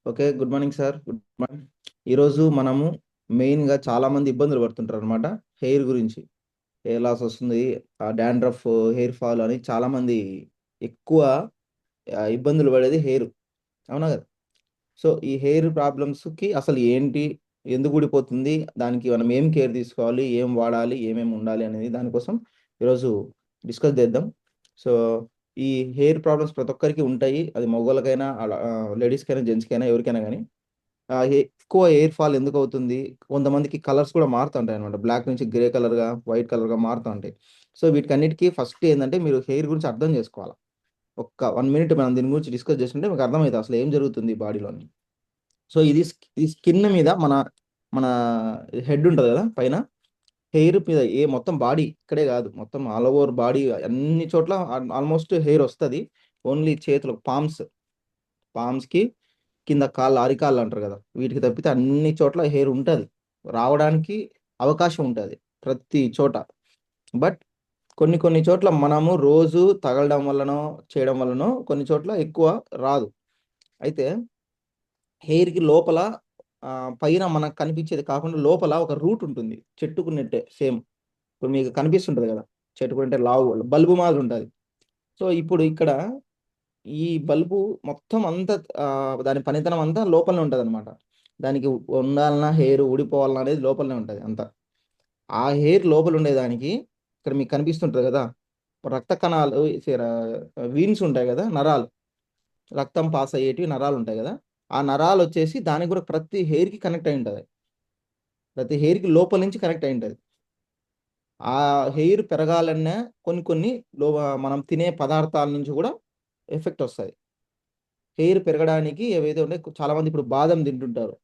Okay. Good morning sir. Good morning. ఈరోజు మనము మెయిన్‌గా చాలామంది ఇబ్బందులు పడుతుంటారనమాట. హెయిర్ గురించి. హెయిర్ లాస్ వస్తుంది. డాండ్రఫ్, హెయిర్ ఫాల్ అని చాలామంది ఎక్కువ ఇబ్బందులు పడేది హెయిర్. అవునా కదా! సో, ఈ హెయిర్ ప్రాబ్లమ్స్‌కి అసలు ఏంటి? ఎందుకు ఊడిపోతుంది? దానికి మనం ఏం కేర్ తీసుకోవాలి? ఏం వాడాలి? ఏమేమి ఉండాలి? అనేది దానికోసం ఈరోజు డిస్కస్ చేద్దాం. సో, ఈ హెయిర్ ప్రాబ్లమ్స్ ప్రతి ఒక్కరికి ఉంటాయి. అది మగోళ్ళకైనా లేడీస్‌కైనా, జెంట్స్‌కైనా ఎవరికైనా గాని. ఎక్కువ ఎయిర్ ఫాల్ ఎందుకవుతుంది? కొంతమందికి కలర్స్ కూడా మారుతుంటాయనమాట. బ్లాక్ నుంచి గ్రే కలర్‌గా, వైట్ కలర్‌గా మారుతా ఉంటాయి. సో, వీటికన్నిటికి ఫస్ట్ ఏందంటే మీరు హెయిర్ గురించి అర్థం చేసుకోవాల. ఒక్క 1 మినిట్ మనం దీని గురించి డిస్కస్ చేసుకుంటే మీకు అర్థమైతది అసలు ఏం జరుగుతుంది బాడీలోని. సో, ఈ స్కిన్ మీద మన హెడ్ ఉంటది గదా! పైన హెయిర్ మీద మొత్తం బాడీ ఇక్కడే గాదు. మొత్తం ఆల్ ఓవర్ బాడీ అన్ని చోట్ల ఆల్‌మోస్ట్ హెయిర్ ఒస్తది. ఓన్లీ చేతులు పామ్స్‌కి కింద కాళ్ళు, అరికాళ్ళు అంటారు గదా! వీటికి తప్పితే అన్ని చోట్ల హెయిర్ ఉంటది. రావడానికి అవకాశం ఉంటది. ప్రతి చోట. బట్ కొన్ని చోట్ల మనము రోజు తగలడం వల్లనో, చేయడం వల్లనో కొన్ని చోట్ల ఎక్కువ రాదు. అయితే హెయిర్‌కి లోపల పైన మనకు కనిపించేది కాకుండా లోపల ఒక రూట్ ఉంటుంది. చెట్టుకున్నట్టే సేమ్. ఇప్పుడు మీకు కనిపిస్తుంటది గదా! చెట్టుకుంటే లావు బల్బు మాదిరి ఉంటది. సో, ఇప్పుడు ఇక్కడ ఈ బల్బు మొత్తం అంతా దాని పనితనం అంతా లోపలనే ఉంటదనమాట. దానికి ఉండాలన్నా హెయిర్ ఊడిపోవాలన్నా అనేది లోపలనే ఉంటది అంతా. ఆ హెయిర్ లోపల ఉండేదానికి ఇక్కడ మీకు కనిపిస్తుంటది గదా! రక్త కణాలు వీన్స్ ఉంటాయి గదా! నరాలు. రక్తం పాస్ అయ్యేటివి నరాలుంటాయి గదా! ఆ నరాలొచ్చేసి దానికి గూడా ప్రతి హెయిర్‌కి కనెక్ట్ అయ్యుంటది. ప్రతి హెయిర్‌కి లోపల నుంచి కనెక్ట్ అయ్యుంటది. ఆ హెయిర్ పెరగాలన్నా కొన్ని మనం తినే పదార్థాల నుంచి గూడా ఎఫెక్ట్ ఒస్తది. హెయిర్ పెరగడానికి ఏవైతే ఉన్నాయో చాలామంది ఇప్పుడు బాదం తింటుంటారు.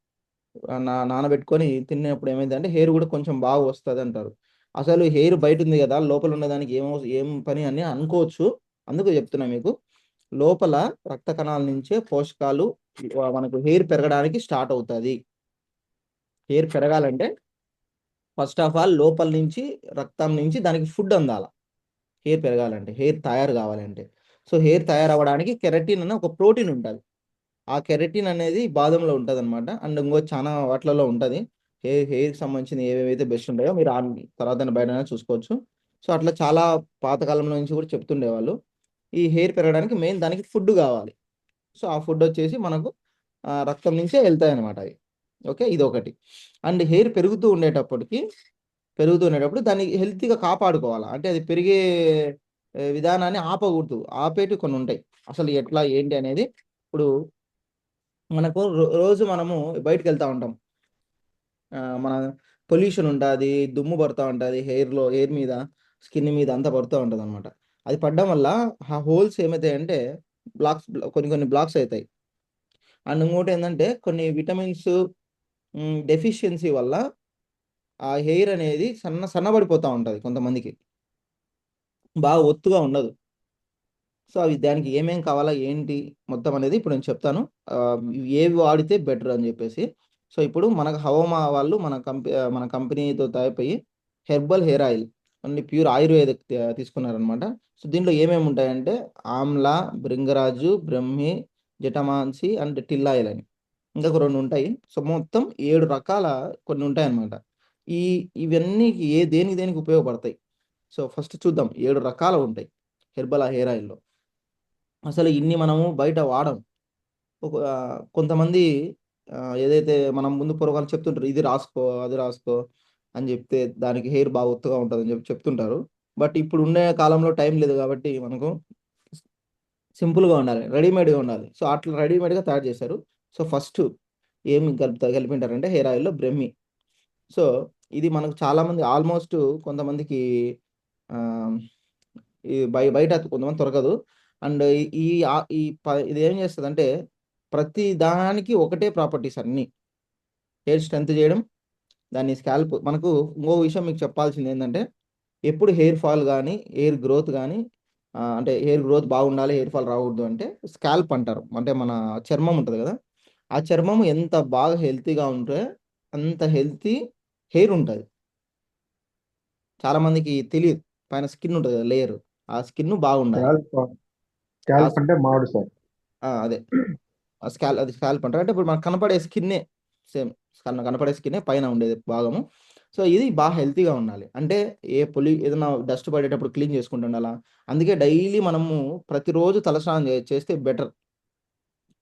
నానబెట్టుకొని తిన్నప్పుడు ఏమైద్దంటే హెయిర్ గూడా కొంచెం బాగా వస్తదంటారు. అసలు హెయిర్ బయటుంది గదా! లోపల ఉన్నదానికి ఏం పని అని అనుకోవచ్చు. అందుకు జెప్తున్నా మీకు. లోపల రక్త కణాల నుంచే పోషకాలు మనకు హెయిర్ పెరగడానికి స్టార్ట్ అవుతది. హెయిర్ పెరగాలంటే ఫస్ట్ ఆఫ్ ఆల్ లోపల నుంచి రక్తం నుంచి దానికి ఫుడ్ అందాల. హెయిర్ పెరగాలంటే, హెయిర్ తయారు గావాలంటే. సో, హెయిర్ తయారవ్వడానికి కెరటిన్ అనే ఒక ప్రోటీన్ ఉంటది. ఆ కెరటిన్ అనేది బాదంలో ఉంటదనమాట. అండ్ చానా వాటిలలో ఉంటది. హెయిర్‌కి సంబంధించినవి ఏవేవైతే బెస్ట్ ఉంటాయో మీరు తర్వాతైనా బయటైనా చూసుకోవచ్చు. సో, అట్లా చాలా పాతకాలంలో నుంచి కూడా చెప్తుండేవాళ్ళు. ఈ హెయిర్ పెరగడానికి మెయిన్ దానికి ఫుడ్ గావాలి. సో, ఆ ఫుడొచ్చేసి మనకు రక్తం నుంచే ఎళ్తాయనమాట అవి. ఓకే. ఇదొకటి. అండ్ హెయిర్ పెరుగుతూ ఉండేటప్పుడు దాన్ని హెల్తీగా కాపాడుకోవాల. అంటే అది పెరిగే విధానాన్ని ఆపగూడదు. ఆపేటివి కొన్నుంటాయి. అసలు ఎట్లా ఏంటి అనేది ఇప్పుడు మనకు రోజు మనము బయటికెళ్తా ఉంటాం. మన పొల్యూషన్ ఉంటాది. దుమ్ము పడతా ఉంటది. హెయిర్ మీద, స్కిన్ మీద అంతా పడుతా ఉంటదనమాట. అది పడడం వల్ల ఆ హోల్స్ ఏమైతాయంటే కొన్ని బ్లాక్స్ అయితాయి. అండ్ ఇంకోటేందంటే కొన్ని విటమిన్స్ డెఫిషియన్సీ వల్ల ఆ హెయిర్ అనేది సన్నబడిపోతా ఉంటది కొంతమందికి. బాగా ఒత్తుగా ఉండదు. సో, అవి దానికి ఏమేం కావాలా, ఏంటి మొత్తం అనేది ఇప్పుడు నేను చెప్తాను. ఏవి వాడితే బెటర్ అని జెప్పేసి. సో, ఇప్పుడు మనకు హవమా వాళ్ళు మన కంపెనీతో టైప్ అయ్యి herbal hair oil only pure ayurvedic తీసుకున్నారనమాట. సో, దీంట్లో ఏమేమి ఉంటాయంటే ఆమ్లా, భృంగరాజు, బ్రహ్మి, జటమాంసి అండ్ టిల్ ఆయిల్ అని. ఇంకొక 2 ఉంటాయి. సో, మొత్తం 7 రకాల కొన్ని ఉంటాయన్నమాట. ఈ ఇవన్నీ దేనికి దేనికి ఉపయోగపడతాయి. సో, ఫస్ట్ చూద్దాం. 7 రకాలు ఉంటాయి. హెర్బల్ హెయిర్ ఆయిల్‌లో. అసలు ఇన్ని మనము బయట వాడం. కొంతమంది ఏదైతే మనం ముందు పూర్వకాలం చెప్తుంటారు. ఇది రాసుకో, అది రాసుకో అని జెప్తే దానికి హెయిర్ బాగా ఒత్తుగా ఉంటదని చెప్తుంటారు. బట్ ఇప్పుడు ఉండే కాలంలో టైం లేదు గాబట్టి మనకు సింపుల్‌గా ఉండాలి. రెడీమేడ్‌గా ఉండాలి. సో, అట్లా రెడీమేడ్‌గా తయారు చేశారు. సో, ఫస్ట్ ఏం కలిపింటారంటే హెయిర్ ఆయిల్‌లో బ్రహ్మి. సో, ఇది మనకు చాలామంది ఆల్‌మోస్ట్ కొంతమందికి ఆహ్, ఈ బయట కొంతమంది దొరకదు. అండ్ ఈ ఆహ్, ఈ ప ఇదేం చేస్తదంటే ప్రతి దానికి ఒకటే ప్రాపర్టీస్ అన్నీ. హెయిర్ స్ట్రెంత్ చేయడం, దాన్ని మనకు ఇంకో విషయం మీకు చెప్పాల్సిందేందంటే ఎప్పుడు హెయిర్ ఫాల్ గాని, హెయిర్ గ్రోత్ గాని అంటే హెయిర్ గ్రోత్ బాగుండాలి, హెయిర్ ఫాల్ రాకూడదు అంటే స్కాల్ప్ అంటారు. అంటే మన చర్మం ఉంటది గదా! ఆ చర్మం ఎంత బాగా హెల్తీగా ఉంటే అంత హెల్తీ హెయిర్ ఉంటది. చాలా మందికి తెలీదు. పైన స్కిన్ ఉంటది గదా! లేయర్. ఆ స్కిన్ బాగుండాలి. స్కాల్ప్ ఆ స్కాల్ప్ స్ అంటే మాడు సార్. ఆ! అదే. అది స్కాల్ప్ అంటారు. అంటే ఇప్పుడు మనకు కనపడే స్కిన్నే సేమ్ కనపడే స్కిన్నే పైన ఉండేది భాగము. సో ఇది బాగా హెల్తీగా ఉండాలి. అంటే ఏదైనా డస్ట్ పడేటప్పుడు క్లీన్ చేసుకుంటూ ఉండాలా. అందుకే డైలీ మనము ప్రతిరోజు తలస్నానం చేస్తే బెటర్.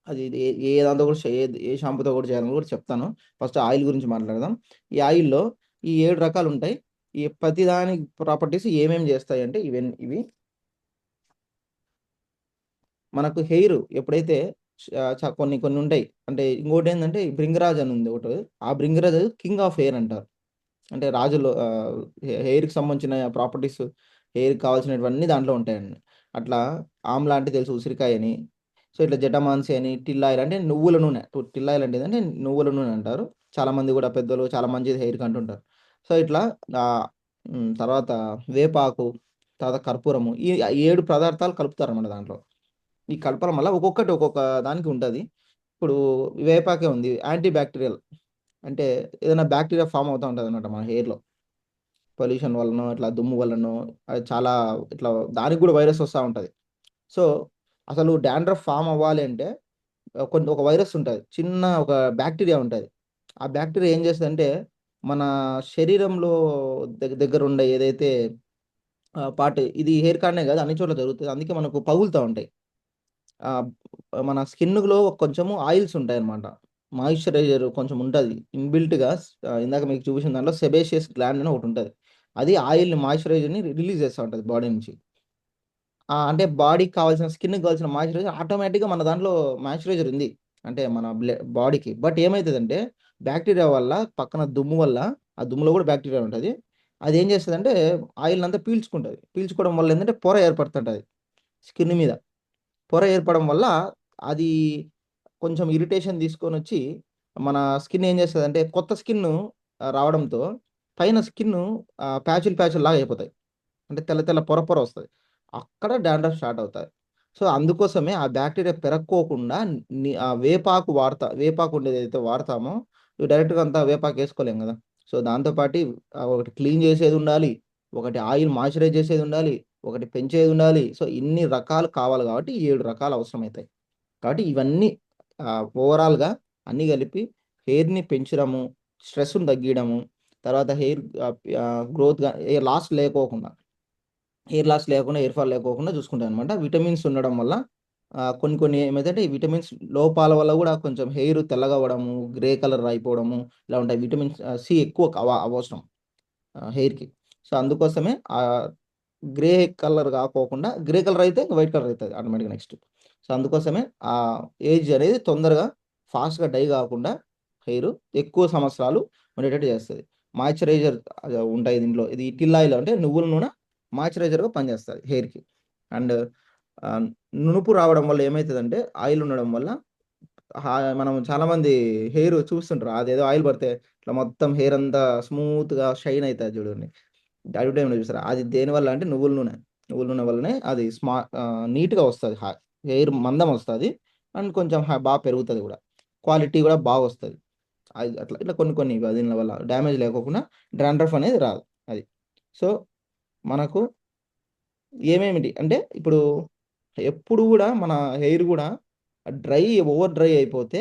అది ఇది ఏ దాంతో కూడా ఏ షాంపూతో కూడా చేయాలని కూడా చెప్తాను. ఫస్ట్ ఆయిల్ గురించి మాట్లాడదాం. ఈ ఆయిల్‌లో ఈ 7 రకాలుంటాయి. ఈ ప్రతి దాని ప్రాపర్టీస్ ఏమేమి చేస్తాయంటే ఇవి మనకు హెయిర్ ఎప్పుడైతే కొన్ని కొన్ని ఉంటాయి. అంటే ఇంకోటేందంటే భృంగరాజ్ అని ఉంది ఒకటి. ఆ భృంగరాజ్ కింగ్ ఆఫ్ హెయిర్ అంటారు. అంటే రాజులు హెయిర్‌కి సంబంధించిన ప్రాపర్టీస్ హెయిర్‌కి కావాల్సినటువన్నీ దాంట్లో ఉంటాయండి. అట్లా ఆమ్లా అంటే తెలుసు ఉసిరికాయని. సో, ఇట్లా జటామాంసి అని, టిల్ ఆయిల్ అంటే నువ్వుల నూనె. టిల్ ఆయిల్ అంటే ఏందంటే నువ్వుల నూనె అంటారు. చాలామంది కూడా పెద్దలు చాలా మంచిది హెయిర్‌కి అంటుంటారు. సో, ఇట్లా తర్వాత వేపాకు, తర్వాత కర్పూరము ఈ 7 పదార్థాలు కలుపుతారన్నమాట దాంట్లో. ఈ కలపడం వల్ల ఒక్కొక్కటి ఒక్కొక్క దానికి ఉంటది. ఇప్పుడు వేపాకే ఉంది. Anti bacterial. అంటే ఏదైనా బ్యాక్టీరియా ఫార్మ్ అవుతా ఉంటదనమాట మన హెయిర్‌లో. పొల్యూషన్ వల్లనో, ఇట్లా దుమ్ము వల్లనో అది చాలా ఇట్లా దానికి గూడా వైరస్ వస్తా ఉంటది. సో, అసలు డాండ్రఫ్ ఫార్మ్ అవ్వాలి అంటే ఒక వైరస్ ఉంటది. చిన్న ఒక బ్యాక్టీరియా ఉంటది. ఆ బ్యాక్టీరియా ఏం చేస్తదంటే మన శరీరంలో దగ్గరుండే ఏదైతే పార్ట్ ఇది హెయిర్ కాడనే కాదు అన్ని చోట్ల జరుగుతది. అందుకే మనకు పగులుతా ఉంటాయి. ఆహ్, మన స్కిన్‌లో కొంచెము ఆయిల్స్ ఉంటాయన్నమాట. మాయిశ్చరైజర్ కొంచెం ఉంటది. ఇన్‌బిల్ట్‌గా ఇందాక మీకు చూపించిన దాంట్లో సెబేషియస్ గ్లాండ్ అని ఒకటుంటది. అది ఆయిల్‌ని మాయిశ్చరైజర్‌ని రిలీజ్ చేస్తా ఉంటది బాడీ నుంచి. అంటే బాడీకి కావాల్సిన స్కిన్‌కి కావాల్సిన మాయిశ్చరైజర్ ఆటోమేటిక్‌గా మన దాంట్లో మాయిశ్చరైజర్ ఉంది. అంటే మన బాడీకి. బట్ ఏమైతదంటే బాక్టీరియా వల్ల పక్కన దుమ్ము వల్ల ఆ దుమ్ములో కూడా బాక్టీరియా ఉంటది. అదేం చేస్తదంటే ఆయిల్‌నంతా పీల్చుకుంటది. పీల్చుకోవడం వల్ల ఏందంటే పొర ఏర్పడుతుంటది స్కిన్ మీద. పొర ఏర్పడడం వల్ల అది కొంచెం ఇరిటేషన్ తీసుకొనొచ్చి, మన స్కిన్ ఏం చేస్తదంటే కొత్త స్కిన్ను రావడంతో పైన స్కిన్ను ప్యాచులు ప్యాచుల్లాగా అయిపోతాయి. అంటే తెల్ల తెల్ల పొర పొర వస్తది. అక్కడ డాండ్రఫ్ స్టార్ట్ అవుతాయి. సో, అందుకోసమే ఆ బాక్టీరియా పెరక్కోకుండా వేపాకు ఉండేదైతే వాడతామో, డైరెక్ట్‌గా అంతా వేపాకేసుకోలేం గదా! సో, దాంతో పాటి ఒకటి క్లీన్ చేసేదుండాలి. ఒకటి ఆయిల్ మాయిశ్చరైజ్ చేసేదుండాలి. ఒకటి పెంచేదుండాలి. సో, ఇన్ని రకాలు కావాలి కాబట్టి 7 రకాలు అవసరమైతాయి. కాబట్టి ఇవన్నీ ఓవరాల్‌గా అన్నీ కలిపి హెయిర్‌ని పెంచడము, స్ట్రెస్‌ని తగ్గియడము, తర్వాత గ్రోత్‌గా హెయిర్ లాస్ లేకుండా, హెయిర్ ఫాల్ లేకోకుండా చూసుకుంటాయనమాట. విటమిన్స్ ఉండడం వల్ల కొన్ని కొన్ని ఏమైందంటే ఈ విటమిన్స్ లోపాల వల్ల గూడా కొంచెం హెయిర్ తెల్లగా అవ్వడము, గ్రే కలర్ అయిపోవడము ఇలా ఉంటాయి. విటమిన్ సి ఎక్కువ అవసరం హెయిర్‌కి. సో, అందుకోసమే గ్రే కలర్ గాకోకుండా గ్రే కలర్ అయితే వైట్ కలర్ అయితది ఆటోమేటిక్‌గా నెక్స్ట్. సో, అందుకోసమే ఏజ్ అనేది తొందరగా ఫాస్ట్‌గా డై గాకుండా హెయిరు ఎక్కువ సంవత్సరాలు ఉండేటట్టు చేస్తది. మాయిశ్చరైజర్ ఉంటాయి దీంట్లో. ఇది టిల్ ఆయిల్ అంటే నువ్వుల నూనె మాయిశ్చరైజర్‌గా పనిచేస్తది హెయిర్‌కి. అండ్ ఆహ్, నునుపు రావడం వల్ల ఏమైతదంటే ఆయిల్ ఉండడం వల్ల మనం చాలామంది హెయిర్ చూస్తుంటారు. అదేదో ఆయిల్ పడితే ఇట్లా మొత్తం హెయిర్ అంతా స్మూత్‌గా షైన్ అయితది చూడండి. అడ్వర్టైజ్‌మెంట్‌లో చూసారా? అది దేనివల్ల అంటే నువ్వుల నూనె. నువ్వుల నూనె వల్లనే అది నీట్‌గా వస్తది. హెయిర్ మందం వస్తది. అండ్ కొంచెం పెరుగుతది గూడా. క్వాలిటీ గూడా బాగొస్తది. అట్లా ఇట్లా కొన్ని కొన్ని దీనిల వల్ల డ్యామేజ్ లేకోకుండా డాండ్రఫ్ అనేది రాదు. అది. సో, మనకు ఏమేమిటి అంటే ఇప్పుడు ఎప్పుడు గూడా మన హెయిర్ గూడా ఓవర్ డ్రై అయిపోతే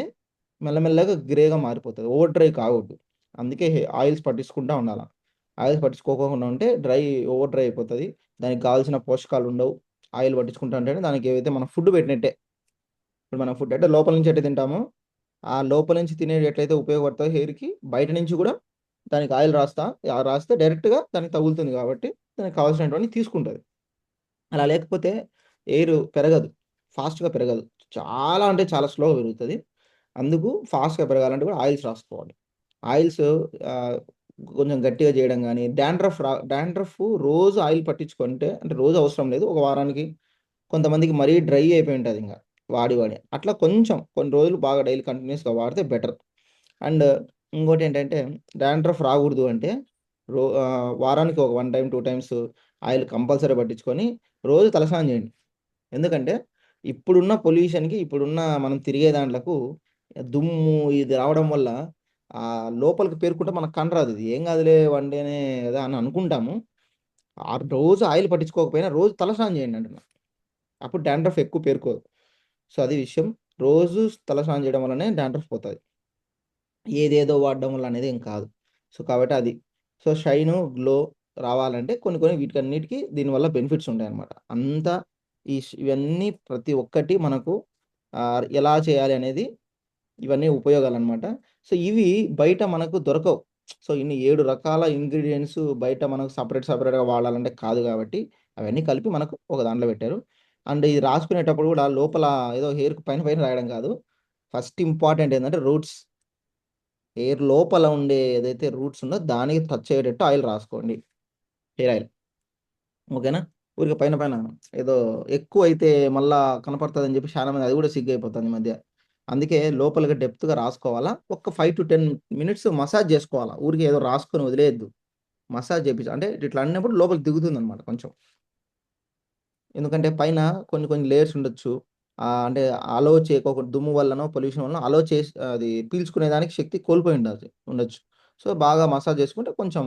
మెల్లమెల్లగా గ్రేగా మారిపోతది. Over dry కాగూడదు. అందుకే ఆయిల్స్ పట్టించుకుంటా ఉండాల. ఆయిల్స్ పట్టించుకోకుండా ఉంటే ఓవర్ డ్రై అయిపోతది. దానికి కావాల్సిన పోషకాలుండవు. ఆయిల్ పట్టించుకుంటా ఉంటేనే దానికి ఏవైతే మనం ఫుడ్ పెట్టినట్టే. ఇప్పుడు మనం ఫుడ్ అంటే లోపల నుంచి ఎట్ట తింటామో, ఆ లోపల నుంచి తినేవి ఎట్లయితే ఉపయోగపడతాయో హెయిర్‌కి, బయట నుంచి గూడా దానికి ఆయిల్ రాస్తే డైరెక్ట్‌గా దానికి తగులుతుంది గాబట్టి, దానికి కావాల్సినటువన్నీ తీసుకుంటది. అలా లేకపోతే ఎయిర్ పెరగదు. ఫాస్ట్‌గా పెరగదు. చాలా అంటే చాలా స్లోగా పెరుగుతది. అందుకు ఫాస్ట్‌గా పెరగాలంటే కూడా ఆయిల్స్ రాసుకోవాలి. ఆయిల్స్ ఆహ్, కొంచెం గట్టిగా చేయడం గాని, డాండ్రఫ్ రోజు ఆయిల్ పట్టించుకుంటే అంటే రోజు అవసరం లేదు. ఒక వారానికి కొంతమందికి మరీ డ్రై అయిపోయి ఉంటదింక. వాడి. అట్లా కొంచెం కొన్ని రోజులు బాగా డైలీ కంటిన్యూయస్‌గా వాడితే బెటర్. అండ్ ఇంకోటేంటంటే డాండ్రఫ్ రాకూడదు అంటే వారానికి ఒక 1 టైమ్, 2 టైమ్స్ ఆయిల్ కంపల్సరీ పట్టించుకొని రోజు తలస్నానం చేయండి. ఎందుకంటే ఇప్పుడున్న పొల్యూషన్‌కి, మనం తిరిగే దాంట్లకు దుమ్ము ఇది రావడం వల్ల లోపలికి పేరుకుంటే మనకు కండరాదు. ఇది ఏం కాదులే వన్ డేనే కదా అని అనుకుంటాము. రోజు ఆయిల్ పట్టించుకోకపోయినా రోజు తలస్నానం చేయండి అంటున్నా. అప్పుడు డాండ్రఫ్ ఎక్కువ పేరుకోదు. సో, అది విషయం. రోజు తలస్నానం చేయడం వల్లనే డాండ్రఫ్ పోతుంది. ఏదేదో వాడడం వల్ల అనేది ఏం కాదు. సో కాబట్టి అది సో షైను గ్లో రావాలంటే కొన్ని వీటికన్నిటికి దీనివల్ల బెనిఫిట్స్ ఉంటాయన్నమాట. అంతా ఇవన్నీ ప్రతి ఒక్కటి మనకు ఎలా చేయాలి అనేది ఇవన్నీ ఉపయోగాలన్నమాట. సో ఇవి బయట మనకు దొరకవు. సో ఇన్ని 7 రకాల ఇంగ్రీడియెంట్స్ బయట మనకు సపరేట్‌గా వాడాలంటే కాదు కాబట్టి అవన్నీ కలిపి మనకు ఒక దాంట్లో పెట్టారు. అండ్ ఇది రాసుకునేటప్పుడు కూడా లోపల ఏదో హెయిర్‌కి పైన రాయడం కాదు. ఫస్ట్ ఇంపార్టెంట్ ఏందంటే రూట్స్. హెయిర్ లోపల ఉండే ఏదైతే రూట్స్ ఉందో దానికి టచ్ అయ్యేటట్టు ఆయిల్ రాసుకోండి. Hair oil. ఓకేనా? ఊరికే పైన ఏదో ఎక్కువైతే మళ్ళా కనపడతదని చెప్పి చాలా మంది అది కూడా సిగ్గైపోతుంది ఈ మధ్య. అందుకే లోపలికి డెప్త్‌గా రాసుకోవాలా. ఒక 5-10 మినిట్స్ మసాజ్ చేసుకోవాలా. ఊరికే ఏదో రాసుకొని వదిలేయొద్దు. మసాజ్ చేపించాలి. అంటే ఇట్లా అన్నప్పుడు లోపలికి దిగుతుందన్నమాట కొంచెం. ఎందుకంటే పైన కొన్ని లేయర్స్ ఉండొచ్చు. అంటే అలో చేయకోకుండా దుమ్ము వల్లనో, పొల్యూషన్ వల్లనో అలో చేసి అది పీల్చుకునేదానికి శక్తి కోల్పోయి ఉండొచ్చు. సో, బాగా మసాజ్ చేసుకుంటే కొంచెం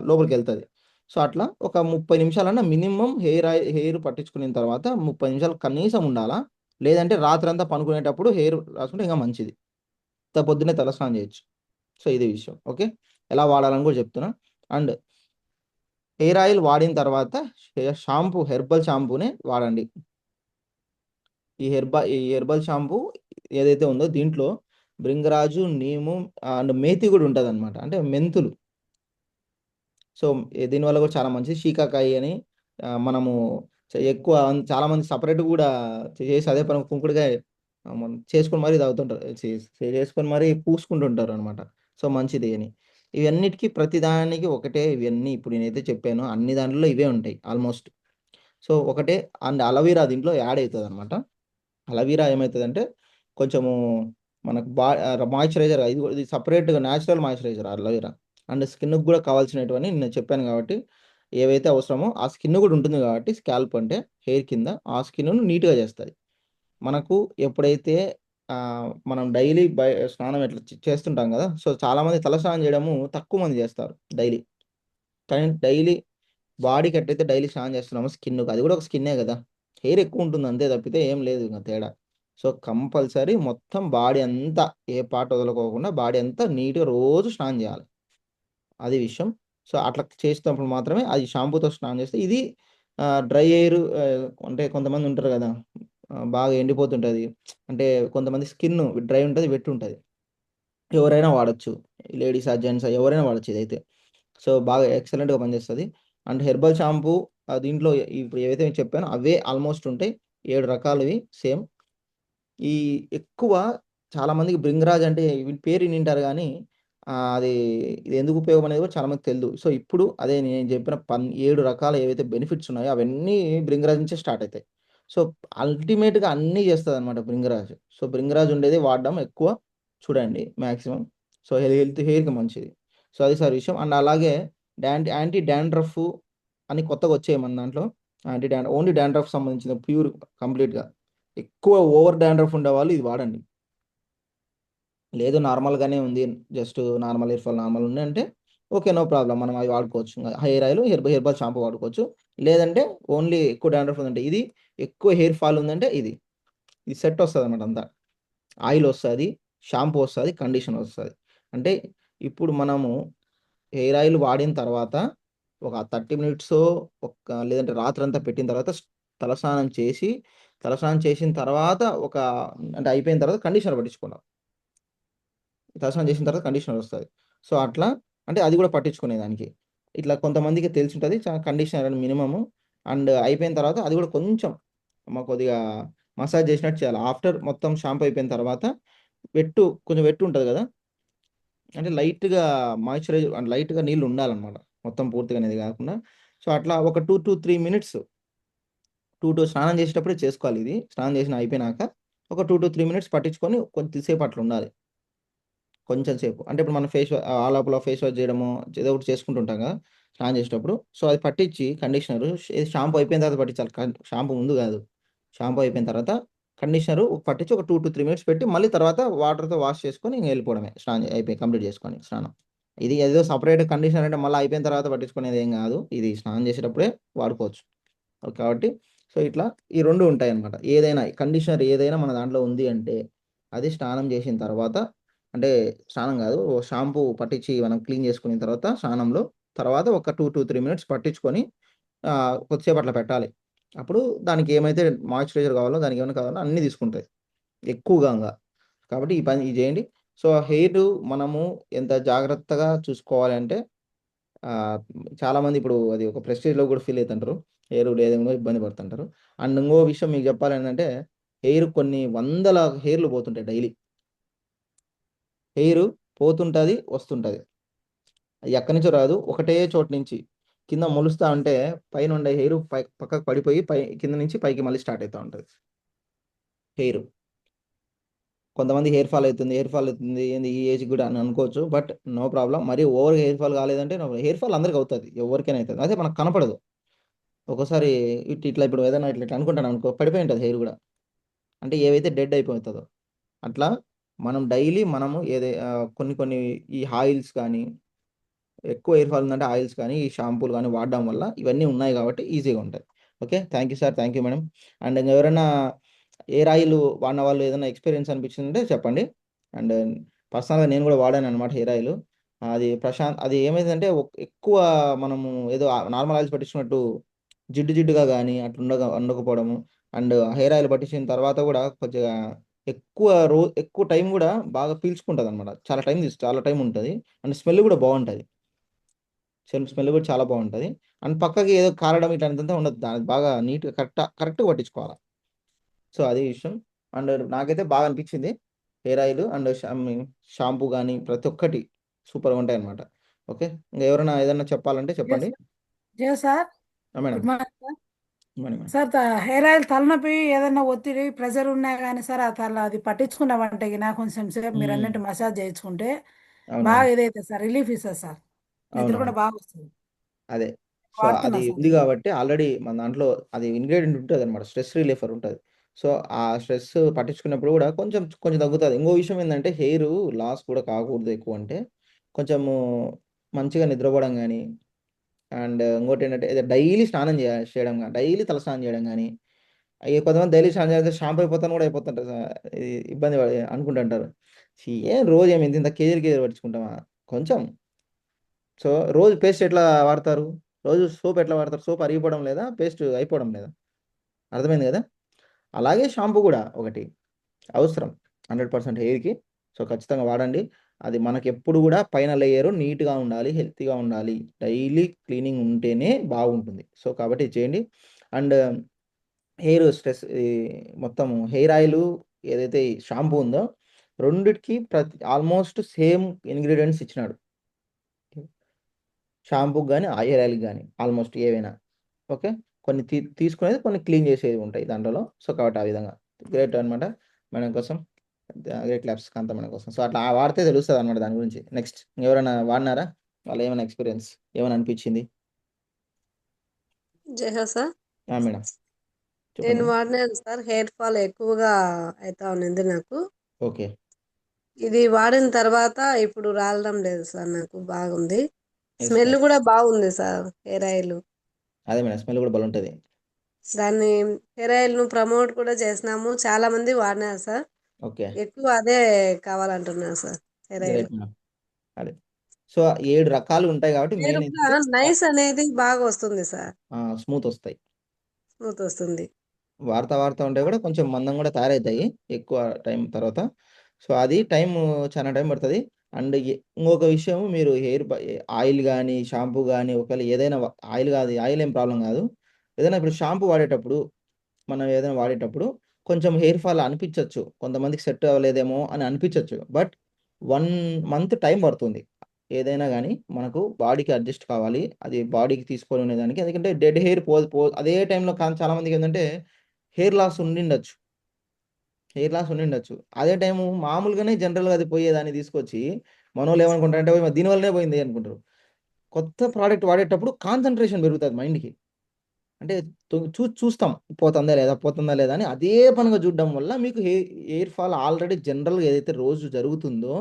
లోపలికెళ్తది. సో, అట్లా ఒక 30 నిమిషాలన్నా మినిమమ్ హెయిర్ పట్టించుకున్న తర్వాత 30 నిమిషాలు కనీసం ఉండాలా. లేదంటే రాత్రంతా పనుకునేటప్పుడు హెయిర్ రాసుకుంటే ఇంకా మంచిది. పొద్దున్నే తలస్నానం చేయొచ్చు. సో, ఇది విషయం. ఓకే. ఎలా వాడాలని కూడా చెప్తున్నా. అండ్ హెయిర్ ఆయిల్ వాడిన తర్వాత హెర్బల్ షాంపూనే వాడండి. ఈ హెర్బల్ షాంపూ ఏదైతే ఉందో దీంట్లో భృంగరాజు, నీము అండ్ మేతి కూడా ఉంటదనమాట. అంటే మెంతులు. సో, దీనివల్ల కూడా చాలా మంచిది. శీకాకాయి అని మనము ఎక్కువ చాలామంది సెపరేట్‌గా కూడా చేసి అదే పనిగా కుంకుడుకాయ మనం చేసుకొని మరీ తాగుతుంటారు. చేసుకొని మరీ పూసుకుంటుంటారనమాట. సో, మంచిది అని. ఇవన్నిటికి ప్రతి దానికి ఒకటే ఇవన్నీ ఇప్పుడు నేనైతే చెప్పానో అన్ని దాంట్లో ఇవే ఉంటాయి ఆల్‌మోస్ట్. సో, ఒకటే అండ్ అలోవెరా దీంట్లో యాడ్ అయితదనమాట. అలోవెరా ఏమైతదంటే కొంచెము మనకు మాయిశ్చరైజర్ ఇది సెపరేట్‌గా నేచురల్ మాయిశ్చరైజర్ అలోవెరా. అండ్ స్కిన్‌కి గూడా కావాల్సినటివన్నీ నేను చెప్పాను గాబట్టి, ఏవైతే అవసరమో ఆ స్కిన్ గూడా ఉంటుంది గాబట్టి స్కాల్ప్ అంటే హెయిర్ కింద ఆ స్కిన్‌ను నీట్‌గా జేస్తది. మనకు ఎప్పుడైతే మనం డైలీ స్నానం ఎట్లా చేస్తుంటాం గదా! సో, చాలామంది తలస్నానం జేయడము తక్కువ మంది జేస్తారు డైలీ. కానీ డైలీ బాడీకి ఎట్లయితే డైలీ స్నానం చేస్తున్నామో స్కిన్‌కి అది గూడా ఒక స్కిన్నే గదా! హెయిర్ ఎక్కువుంటుంది అంతే తప్పితే ఏం లేదు ఇంక తేడా. సో, కంపల్సరీ మొత్తం బాడీ అంతా ఏ పార్ట్ వదులుకోకుండా బాడీ అంతా నీట్‌గా రోజు స్నానం జేయాలి. అది విషయం. సో, అట్లా చేసినప్పుడు మాత్రమే అది షాంపూతో స్నానం చేస్తే ఇది డ్రై హెయిర్ అంటే కొంతమంది ఉంటారు గదా! బాగా ఎండిపోతుంటది. అంటే కొంతమంది స్కిన్ డ్రై ఉంటది, వెట్ ఉంటది. ఎవరైనా వాడొచ్చు. లేడీసా, జెంట్సా ఎవరైనా వాడొచ్చు ఇదైతే. సో, బాగా ఎక్సలెంట్‌గా పనిచేస్తది. అండ్ హెర్బల్ షాంపూ దీంట్లో ఇప్పుడు ఏవైతే నేను చెప్పానో అవే ఆల్‌మోస్ట్ ఉంటాయి. 7 రకాలవి సేమ్. ఈ ఎక్కువ చాలామందికి భృంగరాజ్ అంటే వీని పేరు ఇనింటారు గానీ అది ఇది ఎందుకు ఉపయోగం అనేది కూడా చాలా మందికి తెలీదు. సో, ఇప్పుడు అదే నేను చెప్పిన 7 రకాల ఏవైతే బెనిఫిట్స్ ఉన్నాయో అవన్నీ భృంగరాజ్ నుంచే స్టార్ట్ అయితాయి. సో, అల్టిమేట్‌గా అన్నీ చేస్తదనమాట భృంగరాజ్. సో, భృంగరాజ్ ఉండేది వాడడం ఎక్కువ చూడండి మాక్సిమం. సో, హెయిర్‌కి మంచిది. సో, అది సార్ విషయం. అండ్ అలాగే యాంటీ డాండ్రఫ్ అని కొత్తగొచ్చాయి మన దాంట్లో. ఓన్లీ డాండ్రఫ్‌కి సంబంధించిన ప్యూర్ కంప్లీట్‌గా. ఎక్కువ ఓవర్ డాండ్రఫ్ ఉండేవాళ్ళు ఇది వాడండి. లేదు నార్మల్‌గానే ఉంది. Just normal hair fall normal ఉందంటే ఓకే. No problem. మనం అవి వాడుకోవచ్చు. హెయిర్ ఆయిల్, హెర్బల్ షాంపూ వాడుకోవచ్చు. లేదంటే ఓన్లీ ఎక్కువ డాండ్రఫ్ ఉందంటే ఇది, ఎక్కువ హెయిర్ ఫాల్ ఉందంటే ఇది. ఇది సెట్ వస్తదనమాట అంతా. ఆయిల్ వస్తది, షాంపూ వస్తది, కండిషనర్ వస్తది. అంటే ఇప్పుడు మనము హెయిర్ ఆయిల్ వాడిన తర్వాత ఒక 30 మినిట్సో లేదంటే రాత్రంతా పెట్టిన తర్వాత తలస్నానం చేసిన తర్వాత అంటే అయిపోయిన తర్వాత కండిషనర్ పట్టించుకోవాలి. తలస్నానం చేసిన తర్వాత కండిషనర్ వస్తది. సో, అట్లా అంటే అది కూడా పట్టించుకునేదానికి. ఇట్లా కొంతమందికి తెలిసుంటది. కండిషనర్ అని మినిమము. అండ్ అయిపోయిన తర్వాత అది కూడా కొంచెం కొద్దిగా మసాజ్ చేసినట్టు చేయాలి. ఆఫ్టర్ మొత్తం షాంపూ అయిపోయిన తర్వాత కొంచెం వెట్టు ఉంటది గదా! అంటే లైట్‌గా మాయిశ్చరైజర్ అంటే లైట్‌గా నీళ్లు ఉండాలన్నమాట. మొత్తం పూర్తిగా అనేది గాకుండా. సో, అట్లా ఒక 2-3 మినిట్స్ 2 స్నానం చేసేటప్పుడే చేసుకోవాలిది. స్నానం చేసిన అయిపోయినాక ఒక 2-3 మినిట్స్ పట్టించుకొని కొద్ది సేపు అట్లుండాలి. కొంచెం సేపు. అంటే ఇప్పుడు మనం ఆ లోపల ఫేస్ వాష్ చేయడమో, ఏదో ఒకటి చేసుకుంటుంటాం కదా! స్నానం చేసేటప్పుడు. సో, అది పట్టించి కండిషనరు షాంపూ అయిపోయిన తర్వాత పట్టించాలి. షాంపూ ముందు కాదు. షాంపూ అయిపోయిన తర్వాత కండిషనరు పట్టించి ఒక 2-3 మినిట్స్ పెట్టి మళ్ళీ తర్వాత వాటర్‌తో వాష్ చేసుకొని ఇంక ఎళ్ళిపోవడమే. స్నానం కంప్లీట్ చేసుకొని స్నానం. ఇది ఏదో సెపరేట్ కండిషనర్ అంటే మళ్ళీ అయిపోయిన తర్వాత పట్టించుకునేది ఏం కాదు. ఇది స్నానం చేసేటప్పుడే వాడుకోవచ్చు. కాబట్టి సో ఇట్లా ఈ 2 ఉంటాయన్నమాట. ఏదైనా కండిషనర్ ఏదైనా మన దాంట్లో ఉంది అంటే, అది స్నానం చేసిన తర్వాత అంటే స్నానం కాదు, షాంపూ పట్టించి మనం క్లీన్ చేసుకున్న తర్వాత స్నానంలో తర్వాత ఒక 2-3 మినిట్స్ పట్టించుకొని కొద్దిసేపు అట్లా పెట్టాలి. అప్పుడు దానికి ఏమైతే మాయిశ్చరైజర్ కావాలో, దానికి ఏమైనా కావాలో అన్నీ తీసుకుంటాయి ఎక్కువగా ఇంగ. కాబట్టి ఈ పని ఇది చేయండి. సో హెయిర్ మనము ఎంత జాగ్రత్తగా చూసుకోవాలి అంటే ఆహ్, చాలామంది ఇప్పుడు అది ఒక ప్రెస్టీజ్‌లో కూడా ఫీల్ అయితుంటారు. హెయిర్ లేదేమో ఇబ్బంది పడుతుంటారు. అండ్ ఇంకో విషయం మీకు చెప్పాలేంటంటే, హెయిర్ కొన్ని వందల హెయిర్‌లు పోతుంటాయి డైలీ. హెయిర్ పోతుంటది, వస్తుంటది. అది ఎక్కడి నుంచో రాదు. ఒకటే చోటు నుంచి కింద మొలుస్తా ఉంటే పైనుండే హెయిర్ పక్కకు పడిపోయి కింద నుంచి పైకి మళ్ళీ స్టార్ట్ అయితా ఉంటది హెయిర్. కొంతమంది హెయిర్ ఫాల్ అవుతుంది ఏంది ఈ ఏజ్‌కి కూడా అని అనుకోవచ్చు. But no problem. మరి ఓవర్‌గా హెయిర్ ఫాల్ కాలేదంటే హెయిర్ ఫాల్ అందరికి అవుతది. ఎవరికైనా అయితది. అదే మనకు కనపడదు. ఒక్కోసారి ఇట్లా ఇప్పుడు ఏదైనా ఇట్లా అనుకుంటాను అనుకో పడిపోయి ఉంటది హెయిర్ గూడా. అంటే ఏవైతే డెడ్ అయిపోతదో. అట్లా మనం డైలీ మనము కొన్ని కొన్ని ఈ ఆయిల్స్ కానీ, ఎక్కువ హెయిర్ ఫాల్ ఉందంటే ఆయిల్స్ కానీ, ఈ షాంపూలు గానీ వాడడం వల్ల ఇవన్నీ ఉన్నాయి గాబట్టి ఈజీగా ఉంటాయి. Okay. Thank you sir. Thank you madam. And ఇంకెవరైనా హెయిర్ ఆయిల్ వాడిన వాళ్ళు ఏదైనా ఎక్స్‌పీరియన్స్ అనిపించిందంటే చెప్పండి. అండ్ పర్సనల్‌గా నేను గూడా వాడాననమాట హెయిర్ ఆయిలు. అది ఏమైందంటే ఎక్కువ మనము ఏదో నార్మల్ ఆయిల్స్ పట్టించుకున్నట్టు జిడ్డుగా గానీ అట్లా ఉండకపోవడము. అండ్ హెయిర్ ఆయిల్ పట్టించిన తర్వాత గూడా కొద్దిగా ఎక్కువ టైం గూడా బాగా పీల్చుకుంటదనమాట. చాలా టైం ఉంటది. అండ్ స్మెల్ గూడా బావుంటది. స్మెల్ గూడా చాలా బావుంటది. అండ్ పక్కకి ఏదో కారడం ఇట్లాంటిదంతా ఉండదు. దానికి బాగా నీట్‌గా కరెక్ట్‌గా పట్టించుకోవాల. సో, అది విషయం. అండ్ నాకైతే బాగా అనిపించింది. హెయిర్ ఆయిల్ అండ్ షాంపూ గాని ప్రతి ఒక్కటి సూపర్‌గా ఉంటాయన్నమాట. ఓకే. ఇంకెవరైనా ఏదన్నా చెప్పాలంటే చెప్పండి. జో జో sir. Madam. Good morning sir. ఇవ్వండి మేడం. సార్ హెయిర్ ఆయిల్ తలనొప్పి ఏదైనా ఒత్తిడి ప్రెషర్ ఉన్నా కానీ సార్ ఆ తల అది పట్టించుకున్నామంటే గిన కొంచెం సేపు మీరు హ్మ్. అన్నట్టు మసాజ్ చేయించుకుంటే బాగా అవునవును. ఇదైతే సార్ రిలీఫ్ ఇస్తుంది సార్. నిద్ర కూడా అవునవును. బాగా వస్తుంది. అదే. సో, వాడుతున్నా అది సార్ ఉంది అది. గాబట్టి ఆల్రెడీ మన దాంట్లో అది ఇంగ్రీడియెంట్ ఉంటదనమాట. స్ట్రెస్ రిలీఫర్ ఉంటది. సో, ఆ స్ట్రెస్ పట్టించుకున్నప్పుడు గూడా కొంచెం కొంచెం తగ్గుతది. ఇంకో విషయం ఏందంటే హెయిరు లాస్ కూడా కాకూడదు ఎక్కువంటే, కొంచెము మంచిగా నిద్రపోవడం గాని, అండ్ ఇంకోటేంటంటే డైలీ చేయడం గాని, డైలీ తలస్నానం చేయడం గాని, కొంతమంది డైలీ స్నానం చేస్తే షాంపూ అయిపోతాను గూడా అయిపోతుంటారు. ఇబ్బంది పడి అనుకుంటుంటారు. రోజు ఏమి ఇంతింత కేజీలు పట్టించుకుంటామా? కొంచెం. సో, రోజు పేస్ట్ ఎట్లా వాడతారు? రోజు సోప్ ఎట్లా వాడతారు? సోప్ అరిగిపోవడం లేదా? పేస్ట్ అయిపోవడం లేదా? అర్థమైంది గదా! అలాగే షాంపూ గూడా ఒకటి అవసరం. 100% హెయిర్‌కి. సో, ఖచ్చితంగా వాడండి. అది మనకెప్పుడు గూడా పైన లేయరు నీట్‌గా ఉండాలి, హెల్తీగా ఉండాలి. డైలీ క్లీనింగ్ ఉంటేనే బాగుంటుంది. సో, కాబట్టి ఇది చేయండి. అండ్ మొత్తం హెయిర్ ఆయిలు ఏదైతే ఈ షాంపూ ఉందో రెండిటికి ఆల్‌మోస్ట్ సేమ్ ఇంగ్రీడియెంట్స్ ఇచ్చినాడు. షాంపూకి గాని, ఆ హెయిర్ ఆయిల్‌కి గాని ఆల్‌మోస్ట్ ఏవైనా. ఓకే. కొన్ని తీసుకునేది కొన్ని క్లీన్ చేసేవి ఉంటాయి దాంట్లలో. సో, కాబట్టి ఆ విధంగా. గ్రేట్ అనమాట మేడం కోసం. గ్రేట్ క్లాప్స్ కాంతా మేడం కోసం. సో, అట్లా వాడితే తెలుస్తదనమాట దాని గురించి. నెక్స్ట్ ఇంకెవరైనా వాడినారా? వాళ్ళేమైనా ఎక్స్‌పీరియన్స్ ఏమైనా అనిపిచ్చింది? జయహ సార్. మేడం. నేను చెప్పండి. వాడినాను సార్. హెయిర్ ఫాల్ ఎక్కువగా అయితా ఉన్నింది నాకు. ఓకే. ఇది వాడిన తర్వాత ఇప్పుడు రాలడం లేదు సార్, నాకు బాగుంది. Yes smell madam. కూడా బాగుంది సార్ హెయిర్ ఆయిల్. అదే మేడం. స్మెల్ గూడా భలుంటది. దాన్ని హెయిర్ ఆయిల్‌ను ప్రమోట్ కూడా చేసినాము. చాలా మంది వాడినారు సార్. ఓకే. ఎక్కువ అదే కావాలంటున్నారు sir hair oil. Great madam. అదే. సో, 7 రకాలుంటాయి కాబట్టి హెయిర్ మెయిన్ కూడా ఏంటంటే నైస్ అనేది బాగా వస్తుంది సార్. స్మూతొస్తాయి. స్మూత్ వస్తుంది. వాడతా ఉంటే గూడా కొంచెం మందం గూడా తయారైతాయి. ఎక్కువ టైం తర్వాత. సో, అది చానా టైం పడతది. అండ్ ఇంకొక విషయం మీరు ఆయిల్ గాని, షాంపూ గాని ఒకవేళ ఏదైనా ఆయిల్ గాదు ఆయిల్ ఏం ప్రాబ్లమ్ గాదు. ఏదైనా ఇప్పుడు షాంపూ వాడేటప్పుడు, మనం ఏదైనా వాడేటప్పుడు కొంచెం హెయిర్ ఫాల్ అనిపిచ్చొచ్చు. కొంతమందికి సెట్ అవ్వలేదేమో అని అనిపిచ్చొచ్చు. బట్ 1 మంత్ టైం పడుతుంది. ఏదైనా గాని మనకు బాడీకి అడ్జస్ట్ కావాలి. అది బాడీకి తీసుకొనుండేదానికి. ఎందుకంటే డెడ్ హెయిర్ అదే టైంలో కానీ చాలా మందికేందంటే హెయిర్ లాస్ ఉండిండొచ్చు. అదే టైము మామూలుగానే జనరల్‌గా అది పోయేదాన్ని తీసుకొచ్చి మనోళ్ళేమనుకుంటారంటే దీని వల్లనే పోయింది అనుకుంటారు. కొత్త ప్రొడక్ట్ వాడేటప్పుడు కాన్సంట్రేషన్ పెరుగుతది మైండ్‌కి. అంటే చూస్తాం. పోతుందా లేదా అని అదే పనిగా చూడడం వల్ల మీకు హెయిర్ ఫాల్ ఆల్రెడీ జనరల్‌గా ఏదైతే రోజు జరుగుతుందో,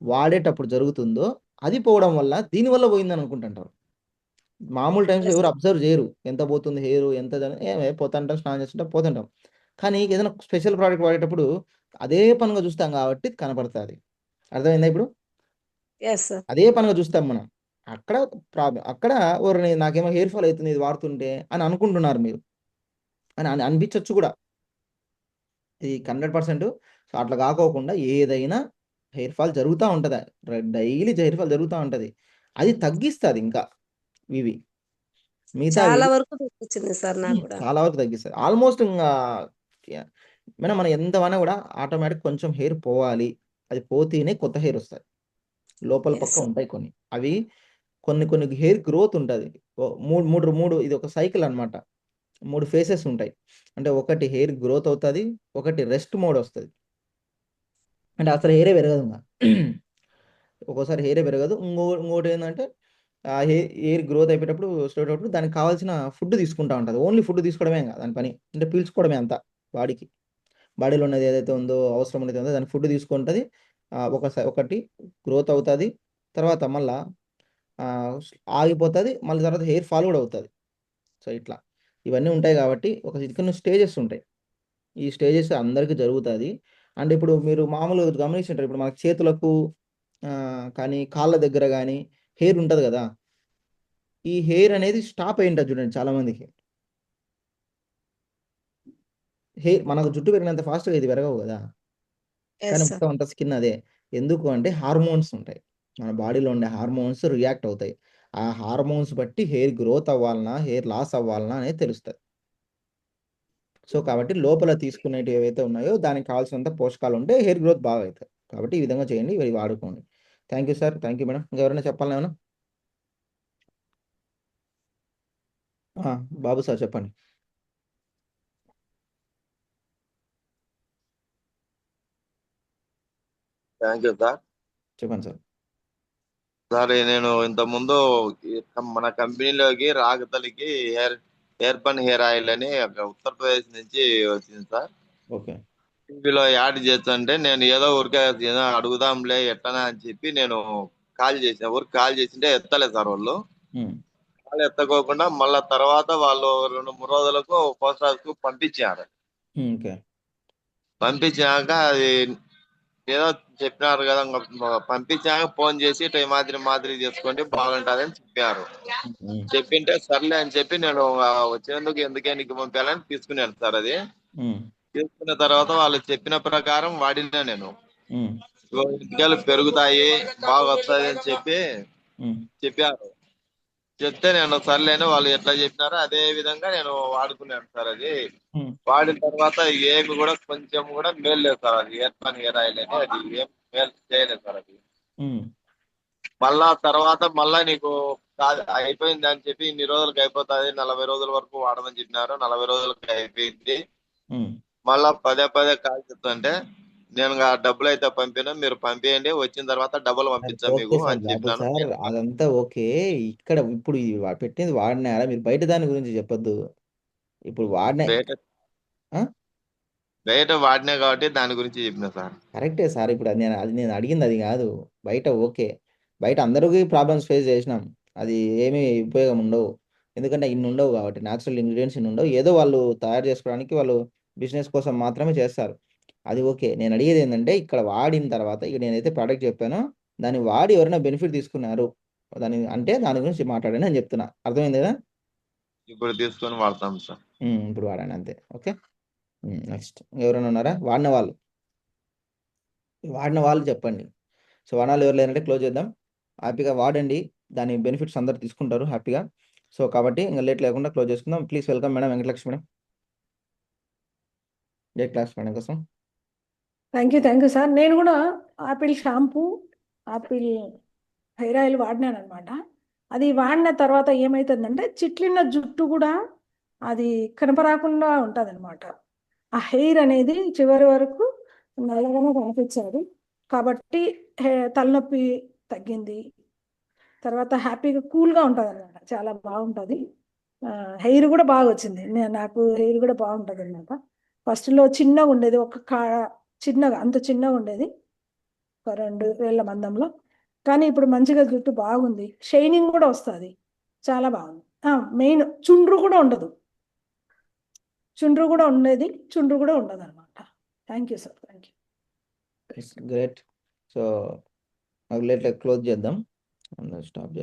వాడేటప్పుడు జరుగుతుందో, అది పోవడం వల్ల దీనివల్ల పోయిందని అనుకుంటుంటారు. మామూలు టైమ్స్లో ఎస్ ఎవరు అబ్జర్వ్ చేయరు, ఎంత పోతుంది హెయిర్ ఎంత ఏమే పోతుంటాం, స్నానం చేస్తుంటాం పోతుంటాం. కానీ ఏదైనా స్పెషల్ ప్రోడక్ట్ వాడేటప్పుడు అదే పనిగా చూస్తాం కాబట్టి కనపడుతుంది. అర్థమైందా ఇప్పుడు? Yes sir. అదే పనిగా చూస్తాం మనం. అక్కడ ప్రాబ్లం, అక్కడ ఓర్ని నాకేమో హెయిర్ ఫాల్ అవుతుంది ఇది వాడుతుంటే అని అనుకుంటున్నారు మీరు, అని అనిపించవచ్చు కూడా. ఇది 100%. సో అట్లా కాకోకుండా ఏదైనా హెయిర్ ఫాల్ జరుగుతూ ఉంటుంది, డైలీ హెయిర్ ఫాల్ జరుగుతూ ఉంటుంది. అది తగ్గిస్తుంది ఇంకా ఇవి మిగతావి. చాలా వరకు తగ్గించింది సార్ నాకు కూడా. చాలా వరకు తగ్గిస్తుంది ఆల్మోస్ట్. ఇంకా మేడం మనం ఎంతవన్నా కూడా ఆటోమేటిక్ కొంచెం హెయిర్ పోవాలి, అది పోతేనే కొత్త హెయిర్ వస్తుంది. లోపల ఎస్ పక్క సార్. ఉంటాయి కొన్ని, అవి కొన్ని కొన్ని హెయిర్ గ్రోత్ ఉంటుంది. మూడు మూడు మూడు ఇది ఒక సైకిల్ అన్నమాట. 3 ఫేసెస్ ఉంటాయి. అంటే ఒకటి హెయిర్ గ్రోత్ అవుతుంది, ఒకటి రెస్ట్ మోడ్ వస్తుంది, అంటే అసలు హెయిరే పెరగదు ఇంకా. ఒక్కోసారి హెయిరే పెరగదు. ఇంకోటి ఏంటంటే ఆ హెయిర్ గ్రోత్ అయిపోయేటప్పుడు స్టార్ట్ అయినప్పుడు దానికి కావాల్సిన ఫుడ్ తీసుకుంటా ఉంటుంది. ఓన్లీ ఫుడ్ తీసుకోవడమే ఇంకా దాని పని, అంటే పీల్చుకోవడమే అంతా. బాడీలో ఉన్నది ఏదైతే ఉందో, అవసరం ఉన్నది ఉందో దాని ఫుడ్ తీసుకుంటుంది. ఒకటి గ్రోత్ అవుతుంది, తర్వాత మళ్ళా ఆగిపోతుంది, మళ్ళీ తర్వాత హెయిర్ ఫాల్ కూడా అవుతుంది. సో ఇట్లా ఇవన్నీ ఉంటాయి కాబట్టి కొన్ని స్టేజెస్ ఉంటాయి. ఈ స్టేజెస్ అందరికీ జరుగుతుంది. అండ్ ఇప్పుడు మీరు మామూలుగా గమనించుంటారు, ఇప్పుడు మనకి చేతులకు కానీ కాళ్ళ దగ్గర కానీ హెయిర్ ఉంటుంది కదా, ఈ హెయిర్ అనేది స్టాప్ అయి ఉంటుంది చూడండి చాలా మందికి. హెయిర్ మనకు జుట్టు పెరిగినంత ఫాస్ట్గా ఇది పెరగవు కదా, కానీ ఎస్ సార్. మొత్తం అంతా స్కిన్ అదే. ఎందుకు అంటే హార్మోన్స్ ఉంటాయి, మన బాడీలో ఉండే హార్మోన్స్ రియాక్ట్ అవుతాయి. ఆ హార్మోన్స్ బట్టి హెయిర్ గ్రోత్ అవ్వాలన్నా హెయిర్ లాస్ అవ్వాలన్నా అనేది తెలుస్తుంది. సో కాబట్టి లోపల తీసుకునేవి ఏవైతే ఉన్నాయో దానికి కావాల్సినంత పోషకాలు ఉంటే హెయిర్ గ్రోత్ బాగా అవుతుంది. కాబట్టి ఈ విధంగా చేయండి, ఇవి వాడుకోండి. Thank you sir, thank you madam. ఇంకెవరైనా చెప్పాలి ఏమన్నా? బాబు సార్ చెప్పండి. Thank you sir. చెప్పండి సార్. సార్ నేను ఇంతకుముందు మన కంపెనీలోకి రాగతలికి హెయిర్ పన్ హెయిర్ ఆయిల్ అని ఉత్తరప్రదేశ్ నుంచి వచ్చింది సార్. ఓకే. టీవీలో యాడ్ చేస్తుంటే నేను ఏదో ఊరికే ఏదో అడుగుదాంలే ఎట్లనా అని చెప్పి నేను కాల్ చేసింటే ఎత్తలేదు సార్ వాళ్ళు. కాల్ ఎత్తకోకుండా మళ్ళా తర్వాత వాళ్ళు 2-3 రోజులకు పోస్ట్ ఆఫీస్ కు పంపించారు. ఓకే. పంపించాక అది ఏదో చెప్పినారు కదా, పంపించాక ఫోన్ చేసి ఇట్లా ఈ మాదిరి చేసుకోండి బాగుంటది అని చెప్పారు. చెప్పింటే సర్లే అని చెప్పి నేను వచ్చినందుకు ఎందుకే నీకు పంపించాలని తీసుకున్నాను సార్. అది తీసుకున్న తర్వాత వాళ్ళు చెప్పిన ప్రకారం వాడినా నేను. ఎంటికలు పెరుగుతాయి, బాగా వస్తాయి అని చెప్పారు. చెప్తే నేను సర్లేని వాళ్ళు ఎట్లా చెప్పినారో అదే విధంగా నేను వాడుకున్నాను సార్. అది వాడిన తర్వాత ఏమి కూడా కొంచెం కూడా మేలు లేదు సార్. అది హెయిర్ పన్ హెయిర్ ఆయిల్ అని అది ఏం మేలు చేయలేదు సార్. అది మళ్ళా తర్వాత మళ్ళా నీకు అయిపోయింది అని చెప్పి ఇన్ని రోజులకి అయిపోతుంది, 40 రోజుల వరకు వాడమని చెప్పినారు. 40 రోజులకి అయిపోయింది. మళ్ళా పదే కాల్ చెప్తుంటే నేను డబ్బులు అయితే పంపినా, మీరు పంపియండి, వచ్చిన తర్వాత డబ్బులు పంపించాం ఓకే మీకు సార్ అని బాబు చెప్పినాను. సార్, అదంతా ఓకే. ఇక్కడ ఇప్పుడు పెట్టింది వాడినారా మీరు? బయట దాని గురించి చెప్పొద్దు. ఇప్పుడు వాడినా బయట వాడినా కాబట్టి దాని గురించి చెప్పిన సార్. కరెక్టే సార్. ఇప్పుడు నేను అడిగింది అది కాదు. బయట ఓకే, బయట అందరికీ ప్రాబ్లమ్స్ ఫేస్ చేసినాం, అది ఏమీ ఉపయోగం ఉండవు. ఎందుకంటే ఇన్ని ఉండవు కాబట్టి, న్యాచురల్ ఇంగ్రీడియంట్స్ ఇన్ని ఉండవు. ఏదో వాళ్ళు తయారు చేసుకోవడానికి వాళ్ళు బిజినెస్ కోసం మాత్రమే చేస్తారు. అది ఓకే. నేను అడిగేది ఏంటంటే ఇక్కడ వాడిన తర్వాత ఇక నేనైతే ప్రోడక్ట్ చెప్పానో దాన్ని వాడి ఎవరైనా బెనిఫిట్ తీసుకున్నారు దాని గురించి మాట్లాడండి అని చెప్తున్నా. అర్థమైంది కదా? ఇప్పుడు తీసుకొని వాడతాం సార్. ఇప్పుడు వాడండి అంతే. ఓకే. నెక్స్ట్ ఎవరైనా ఉన్నారా వాడిన వాళ్ళు చెప్పండి. సో వాడాలి ఎవరు లేరంటే క్లోజ్ చేద్దాం. హ్యాపీగా వాడండి, దాని బెనిఫిట్స్ అందరు తీసుకుంటారు హ్యాపీగా. సో కాబట్టి ఇంకా లేట్ లేకుండా క్లోజ్ చేసుకుందాం. Please welcome madam Venkatalakshmi madam. Class madam కోసం. Thank you sir. నేను కూడా apple shampoo, apple hair oil వాడినాను అనమాట. అది వాడిన తర్వాత ఏమవుతుందంటే చిట్లిన జుట్టు కూడా అది కనపరాకుండా ఉంటుంది అనమాట. ఆ హెయిర్ అనేది చివరి వరకు నల్లగానే కనిపించాడు. కాబట్టి తలనొప్పి తగ్గింది. తర్వాత హ్యాపీగా కూల్గా ఉంటుంది అనమాట, చాలా బాగుంటుంది. హెయిర్ కూడా బాగా వచ్చింది. నాకు హెయిర్ కూడా బాగుంటుంది అనమాట. ఫస్ట్లో చిన్నగా ఉండేది, చిన్నగా అంత చిన్నగా ఉండేది, ఒక 2 వేళ్ల మందంలో. కానీ ఇప్పుడు మంచిగా జుట్టు బాగుంది, షైనింగ్ కూడా వస్తుంది. చాలా బాగుంది. మెయిన్ చుండ్రు కూడా ఉండదు. చుండ్రు కూడా ఉండేది, చుండ్రు కూడా ఉండదు అనమాట. Thank you sir, thank you. Great. So let close చేద్దాం, స్టాప్ చేద్దాం.